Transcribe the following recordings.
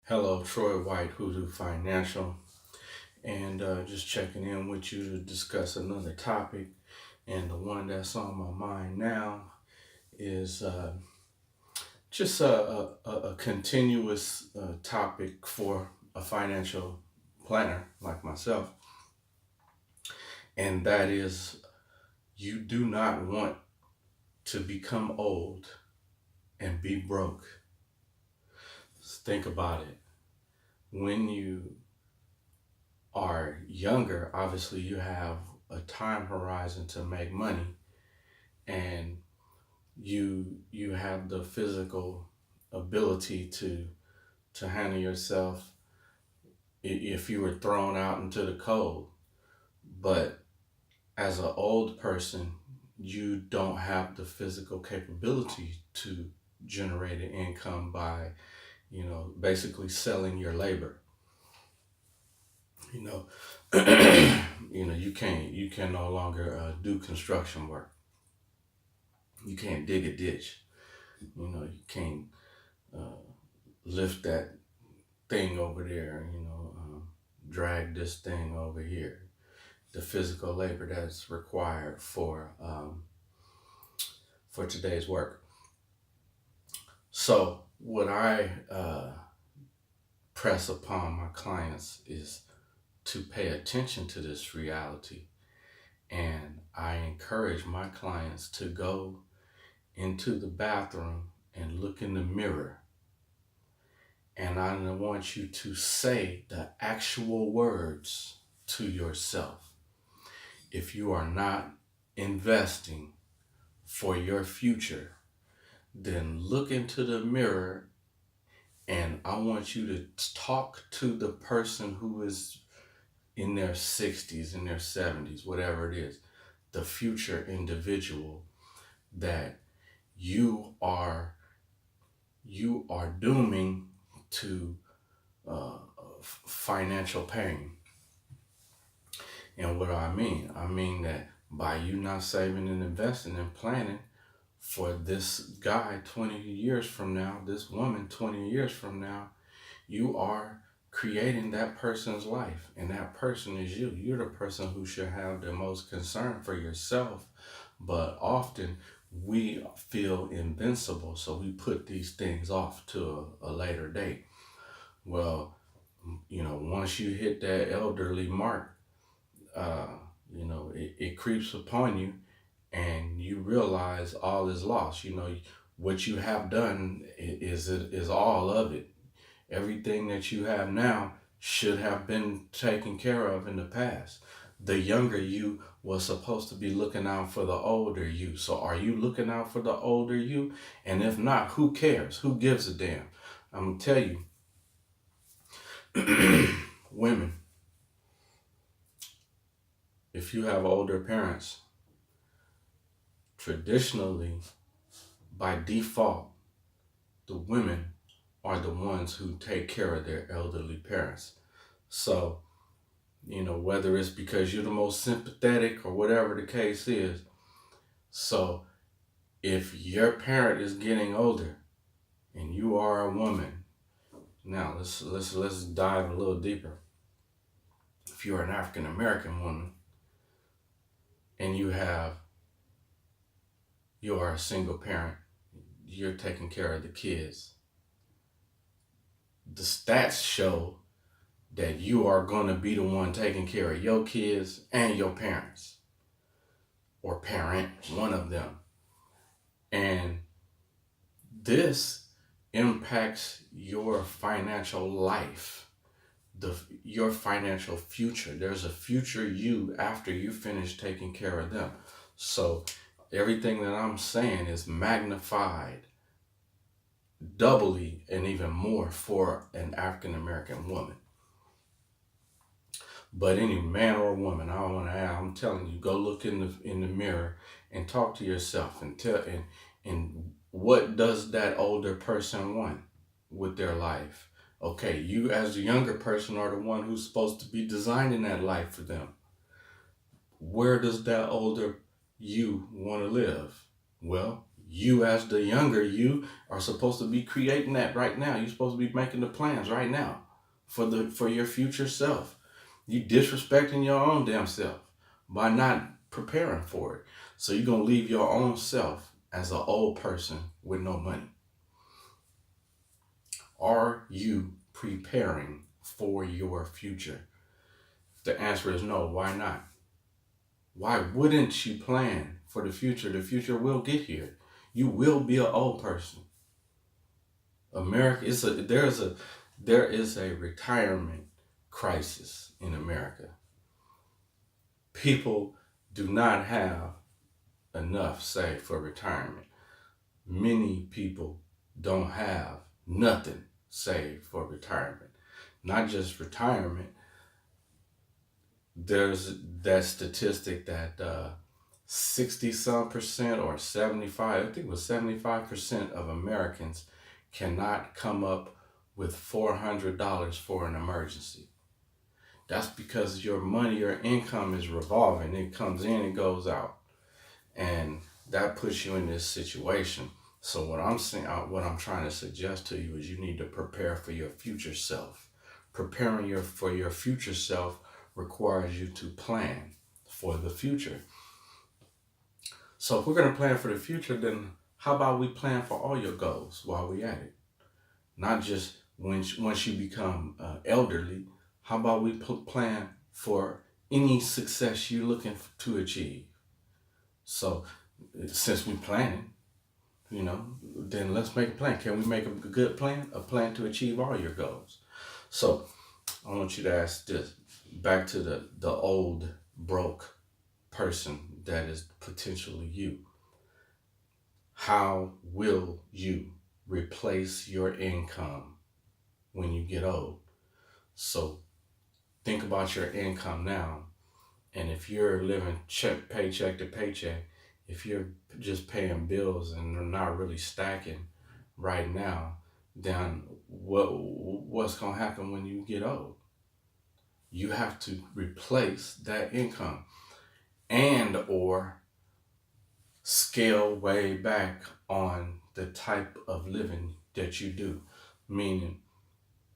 Hello, Troy White, Hoodoo Financial, and just checking in with you to discuss another topic. And the one that's on my mind now is just a continuous topic for a financial planner like myself, and that is you do not want to become old and be broke. Think about it. When you are younger, obviously you have a time horizon to make money, and you have the physical ability to handle yourself if you were thrown out into the cold. But as an old person, you don't have the physical capability to generate an income by, basically selling your labor. You know, you can no longer do construction work. You can't dig a ditch. You can't uh, lift that thing over there. Drag this thing over here. The physical labor that's required for today's work. So what I press upon my clients is to pay attention to this reality, and I encourage my clients to go into the bathroom and look in the mirror, and I want you to say the actual words to yourself. If you are not investing for your future, then look into the mirror, and I want you to talk to the person who is in their 60s, in their 70s, whatever it is, the future individual that you are dooming to financial pain. And what do I mean? I mean that by you not saving and investing and planning for this guy 20 years from now, this woman 20 years from now, you are creating that person's life. And that person is you. You're the person who should have the most concern for yourself. But often we feel invincible, so we put these things off to a later date. Well, once you hit that elderly mark, uh, it creeps upon you, and you realize all is lost. What you have done is all of it. Everything that you have now should have been taken care of in the past. The younger you was supposed to be looking out for the older you. So are you looking out for the older you? And if not, who cares? Who gives a damn? I'm gonna tell you, women, if you have older parents, traditionally, by default, the women are the ones who take care of their elderly parents. So, whether it's because you're the most sympathetic or whatever the case is. So, if your parent is getting older and you are a woman, now let's dive a little deeper. If you're an African American woman and you are a single parent, you're taking care of the kids. The stats show that you are going to be the one taking care of your kids and your parents, or parent, one of them. And this impacts your financial life, your financial future. There's a future you after you finish taking care of them. So everything that I'm saying is magnified doubly and even more for an African American woman. But any man or woman, I don't want to add, I'm telling you, go look in the mirror and talk to yourself and what does that older person want with their life? Okay, you as the younger person are the one who's supposed to be designing that life for them. Where does that older you want to live? Well, You, as the younger you, are supposed to be creating that right now. You're supposed to be making the plans right now for your future self. You disrespecting your own damn self by not preparing for it. So you're gonna leave your own self as an old person with no money. Are you preparing for your future? The answer is no. Why not? Why wouldn't you plan for the future? The future will get here. You will be an old person. America is there is a retirement crisis in America. People do not have enough saved for retirement. Many people don't have nothing saved for retirement. Not just retirement. There's that statistic that 60 some percent or 75, I think it was 75% of Americans cannot come up with $400 for an emergency. That's because your money, your income is revolving. It comes in and goes out. And that puts you in this situation. So what I'm saying, what I'm trying to suggest to you is you need to prepare for your future self. Preparing for your future self requires you to plan for the future. So if we're going to plan for the future, then how about we plan for all your goals while we at it? Not just once you become elderly. How about we plan for any success you're looking to achieve? So since we planning, then let's make a plan. Can we make a good plan? A plan to achieve all your goals. So I want you to ask this back to the old broke person that is potentially you. How will you replace your income when you get old? So think about your income now. And if you're living paycheck to paycheck, if you're just paying bills and they're not really stacking right now, then what's going to happen when you get old? You have to replace that income and or scale way back on the type of living that you do. Meaning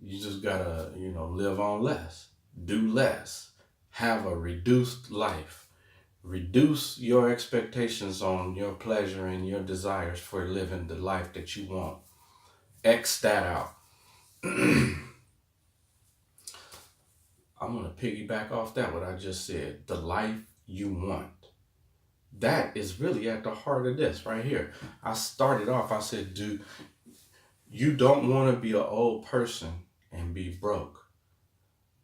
you just gotta, live on less, do less, have a reduced life, reduce your expectations on your pleasure and your desires for living the life that you want. X that out. I'm gonna piggyback off that, what I just said. The life you want. That is really at the heart of this right here. I started off, I said, dude, you don't want to be an old person and be broke.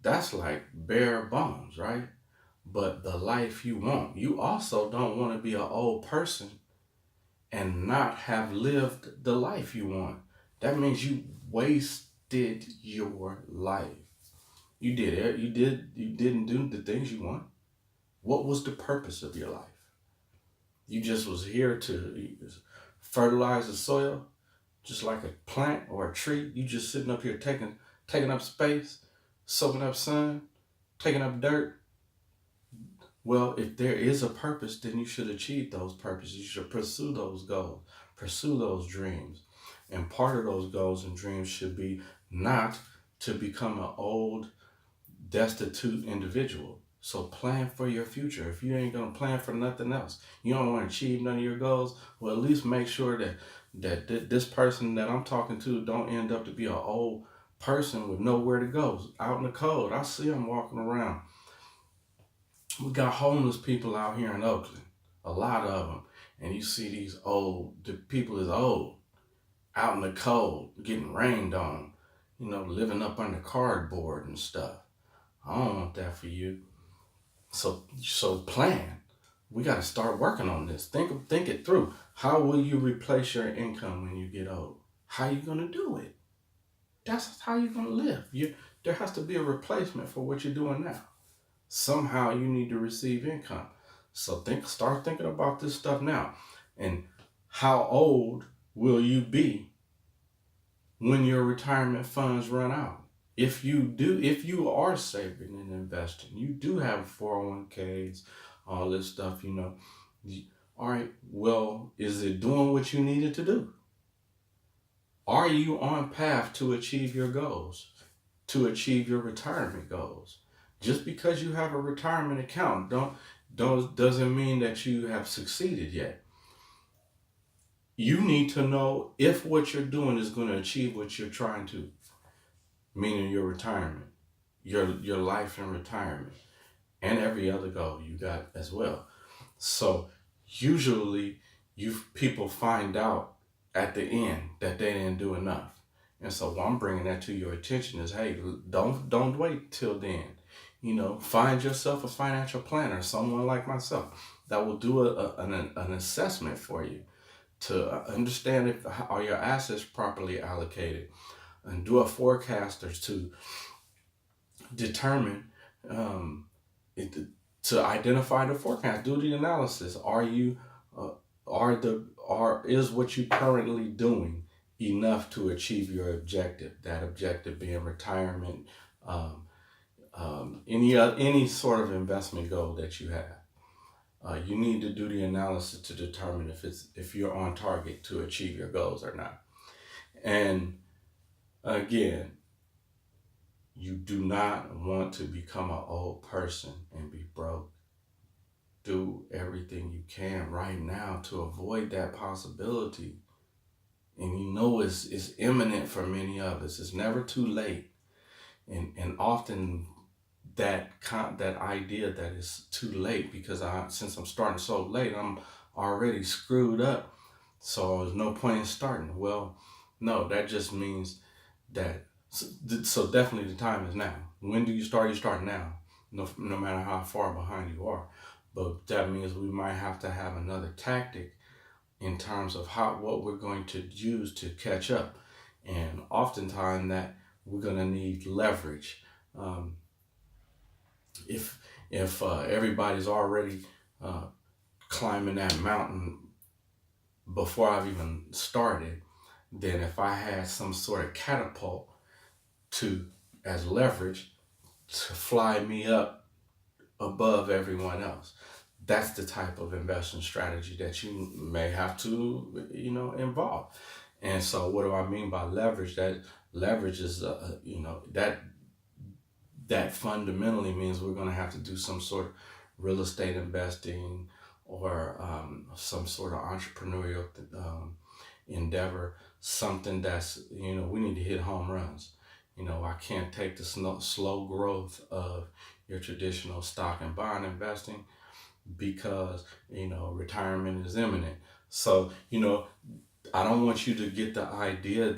That's like bare bones, right? But the life you want, you also don't want to be an old person and not have lived the life you want. That means you wasted your life. You did it. You didn't do the things you want. What was the purpose of your life? You just was here to fertilize the soil, just like a plant or a tree. You just sitting up here taking up space, soaking up sun, taking up dirt. Well, if there is a purpose, then you should achieve those purposes. You should pursue those goals, pursue those dreams. And part of those goals and dreams should be not to become an old, destitute individual. So plan for your future. If you ain't gonna plan for nothing else, you don't want to achieve none of your goals, well, at least make sure that this person that I'm talking to don't end up to be an old person with nowhere to go, out in the cold. I see them walking around. We got homeless people out here in Oakland, a lot of them. And you see the people is old, out in the cold, getting rained on, living up under cardboard and stuff. I don't want that for you. So plan. We got to start working on this. Think it through. How will you replace your income when you get old? How you gonna do it? That's how you're gonna live. There has to be a replacement for what you're doing now. Somehow you need to receive income. So start thinking about this stuff now. And how old will you be when your retirement funds run out? If you are saving and investing, you do have 401ks, all this stuff, All right, well, is it doing what you needed to do? Are you on path to achieve your goals, to achieve your retirement goals? Just because you have a retirement account don't doesn't mean that you have succeeded yet. You need to know if what you're doing is going to achieve what you're trying to, meaning your retirement, your life in retirement, and every other goal you got as well. So usually you people find out at the end that they didn't do enough. And so what I'm bringing that to your attention is, hey, don't wait till then. Find yourself a financial planner, someone like myself, that will do an assessment for you to understand if are your assets properly allocated, and do a forecaster to determine um, it, to identify the forecast. Do the analysis. Uh, is what you currently doing enough to achieve your objective? That objective being retirement, um, any sort of investment goal that you have. You need to do the analysis to determine if you're on target to achieve your goals or not. And again, you do not want to become an old person and be broke. Do everything you can right now to avoid that possibility. And it's imminent for many of us. It's never too late. And often that idea that it's too late, because since I'm starting so late, I'm already screwed up. So there's no point in starting. Well, no, that just means that so definitely the time is now. When do you start? You start now, no matter how far behind you are. But that means we might have to have another tactic in terms of what we're going to use to catch up. And oftentimes that we're going to need leverage. Um, if everybody's already uh, climbing that mountain before I've even started, then if I had some sort of catapult to as leverage to fly me up above everyone else, that's the type of investment strategy that you may have to involve. And so what do I mean by leverage? That leverage is that fundamentally means we're going to have to do some sort of real estate investing, or some sort of entrepreneurial endeavor, something that's, we need to hit home runs. I can't take the slow growth of your traditional stock and bond investing, because retirement is imminent. So I don't want you to get the idea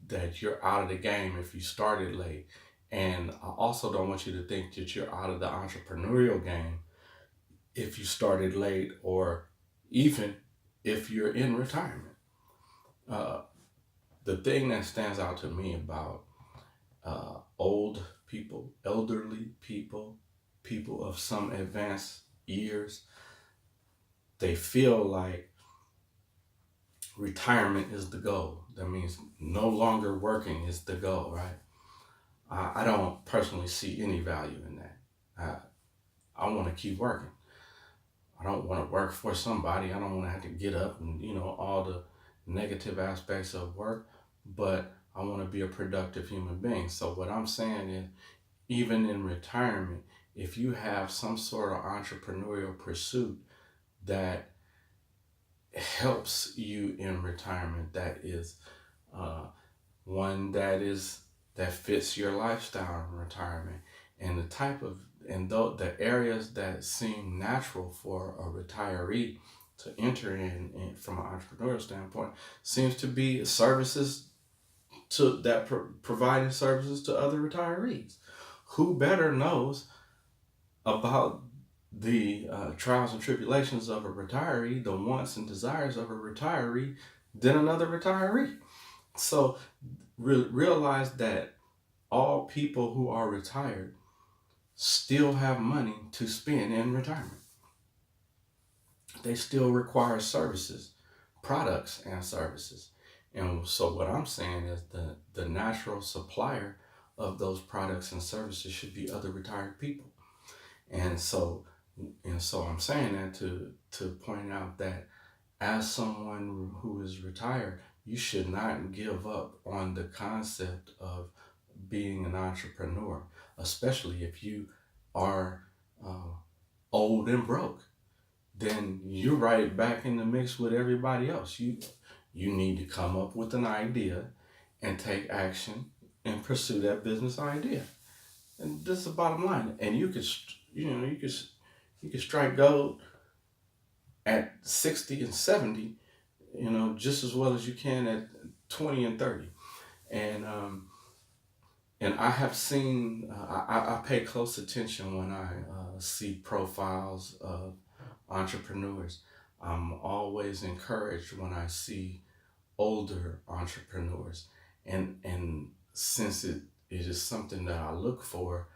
that you're out of the game if you started late. And I also don't want you to think that you're out of the entrepreneurial game if you started late, or even if you're in retirement. Uh, the thing that stands out to me about old people, elderly people, people of some advanced years, they feel like retirement is the goal. That means no longer working is the goal, right? I don't personally see any value in that. I want to keep working. I don't want to work for somebody. I don't want to have to get up and, all the negative aspects of work, but I want to be a productive human being. So what I'm saying is, even in retirement, if you have some sort of entrepreneurial pursuit that helps you in retirement, that is one that fits your lifestyle in retirement, and the areas that seem natural for a retiree to enter in from an entrepreneurial standpoint, seems to be services providing services to other retirees. Who better knows about the trials and tribulations of a retiree, the wants and desires of a retiree, than another retiree? So realize that all people who are retired still have money to spend in retirement. They still require services, products and services. And so what I'm saying is the natural supplier of those products and services should be other retired people. And so And so I'm saying that to point out that as someone who is retired, you should not give up on the concept of being an entrepreneur, especially if you are uh, old and broke. Then you're right back in the mix with everybody else. You need to come up with an idea and take action and pursue that business idea. And this is the bottom line. And you could, you could strike gold at 60 and 70, just as well as you can at 20 and 30. And I have seen, I pay close attention when I see profiles of entrepreneurs. I'm always encouraged when I see older entrepreneurs, and since it is something that I look for,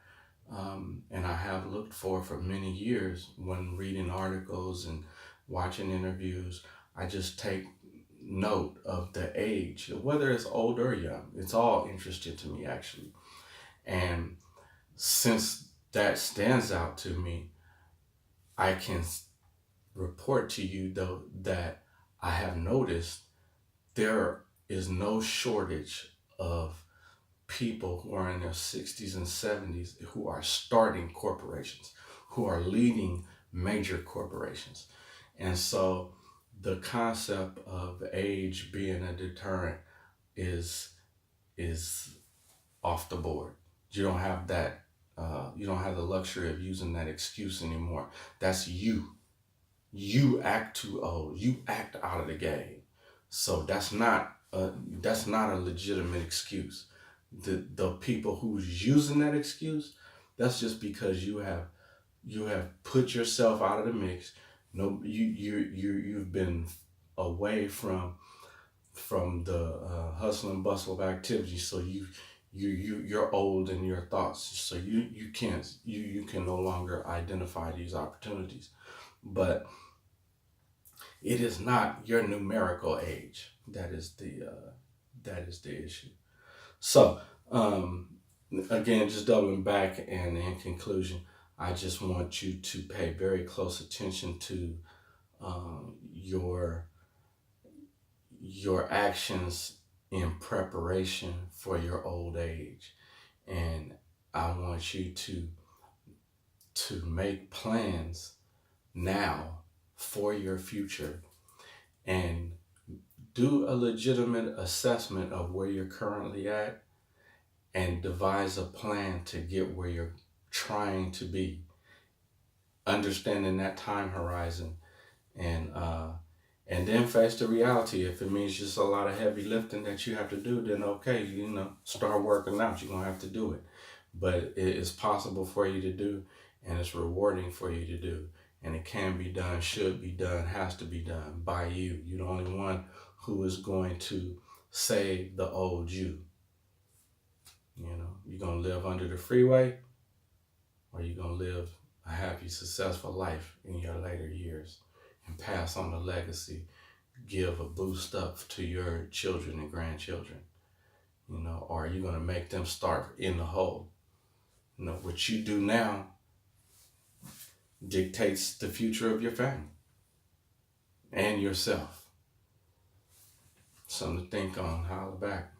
and I have looked for many years when reading articles and watching interviews. I just take note of the age, whether it's old or young. It's all interesting to me, actually. And since that stands out to me, I can report to you, though, that I have noticed there is no shortage of people who are in their 60s and 70s who are starting corporations, who are leading major corporations. And so the concept of age being a deterrent is is off the board. You don't have that. You don't have the luxury of using that excuse anymore. That's you. You act too old. You act out of the game. So that's not a legitimate excuse. The people who's using that excuse, that's just because you have put yourself out of the mix. No, you've been away from the hustle and bustle of activity. So you're old in your thoughts. So you can no longer identify these opportunities. But it is not your numerical age that is the issue. So, again, just doubling back, and in conclusion, I just want you to pay very close attention to your actions in preparation for your old age, and I want you to make plans now for your future, and do a legitimate assessment of where you're currently at, and devise a plan to get where you're trying to be, understanding that time horizon, and then face the reality. If it means just a lot of heavy lifting that you have to do, then okay, start working out. You're gonna have to do it, but it is possible for you to do, and it's rewarding for you to do, and it can be done, should be done, has to be done by you. You're the only one who is going to save the old you. You're gonna live under the freeway, or you're gonna live a happy, successful life in your later years and pass on the legacy, give a boost up to your children and grandchildren. Or you're gonna make them start in the hole. What you do now dictates the future of your family and yourself. Something to think on. Holler back.